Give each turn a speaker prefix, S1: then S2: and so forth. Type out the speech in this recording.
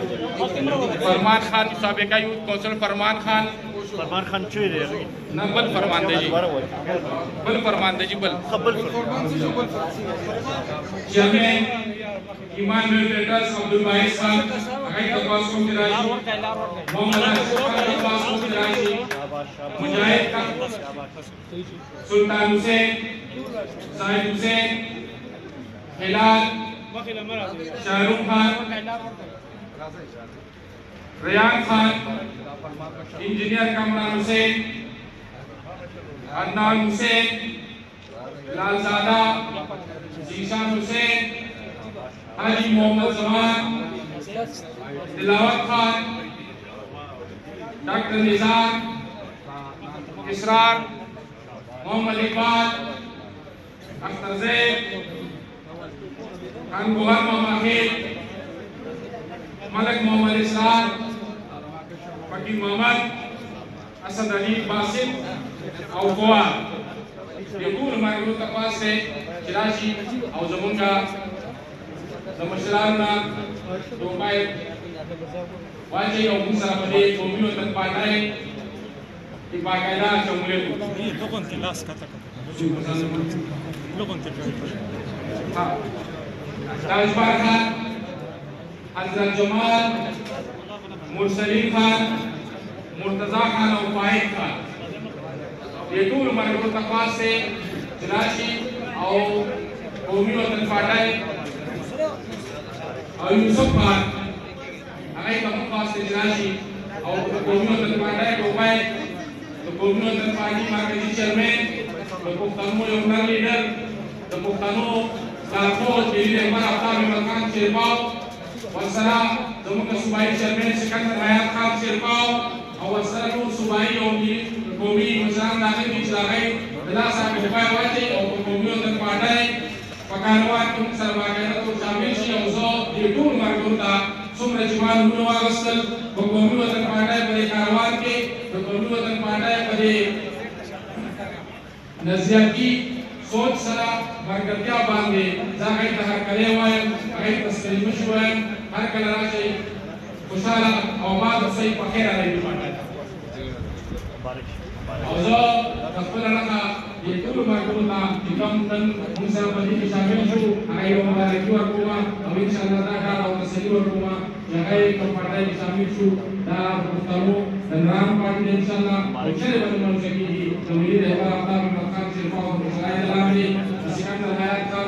S1: فرمان خان سابقہ یوتھ کونسل فرمان خان
S2: چوی
S1: نہ بل فرمان دے جی بل فرمان دے جی بل چیئرمین ایمان میڈیٹرز عبدالواحد صاحب اگائی تقواس کو مرائی محمد اشرف تقواس کو مرائی مجاہد کا سلطان حسین زاہد حسین ہلال شاہ رخ خان ریان خان انجینئر کامران حسین عدنان حسین لالزادہ زیشان حسین حاجی محمد زمان دلاوت خان ڈاکٹر نظام اسرار محمد اقبال اختر زید خان گوہر محمد خیل ملک محمد اسرار فقیر محمد اسد علی باسم او فواد یہ ټول مرګرو تپاس دی چې راشي او زمونږ د مشرانو نو باید واچوي او موږ سره په دې قومي وطن پالنه کې باقاعده شمولیت وکړو.
S3: لغون کې لاس کته لغون کې
S1: تاجبار خان حضرت جمال مرسلین خان مرتضی خان او فائد خان یہ ټول مرګرو تپاس دی چې راشي او قومي وطن پالنه او یوسف خان هغه کوم خاص اجراشي او قومي وطن پالنه کومای د قومي وطن پالنه مرکزی چیرمن د پښتنو یو نر لیډر د پښتنو سرپوش د رهبر افطار ملکان شیرپاو ورسره زموږ صوبایي چیرمن سکندر حیات خان شیرپاو او ورسره ټول صوبایي او قومي مشران د هغې دي چې د هغې د لاسه حقوقای واچوي او په قومي وطن پالنه په کاروان کې موږ سره باقاعده ټول شامل شي او زه دې ټول مرګرو ته څومره چې ما نومونه واخیستل په قومي وطن پالنه په دې کاروان کې د قومي وطن پالنه په دې نظریاتي سوچ سره ملګرتیا باندې زه هغې ته هرکلی وایم هغې ته ستړي مه شي وایم هر کله راشئ خوشحاله او آباد اوسئ په خیر علیکم او زه د خپله نښه دې ټولو مرګرو ته چې کوم نن موږ سره په دې کې شامل شو هغه یې مبارکي ورکوم او انشاءالله دا کار او تسلي ورکوم چې هغه یې کوم پارټۍ کې شامل شو دا د پښتنو د نرام پارټي دی انشاءالله او چیرې به نه منسوخ کېږي د ملي رهبر افطار محمد خان شیرپاو د مشرای د لارې د سکندر حیات خان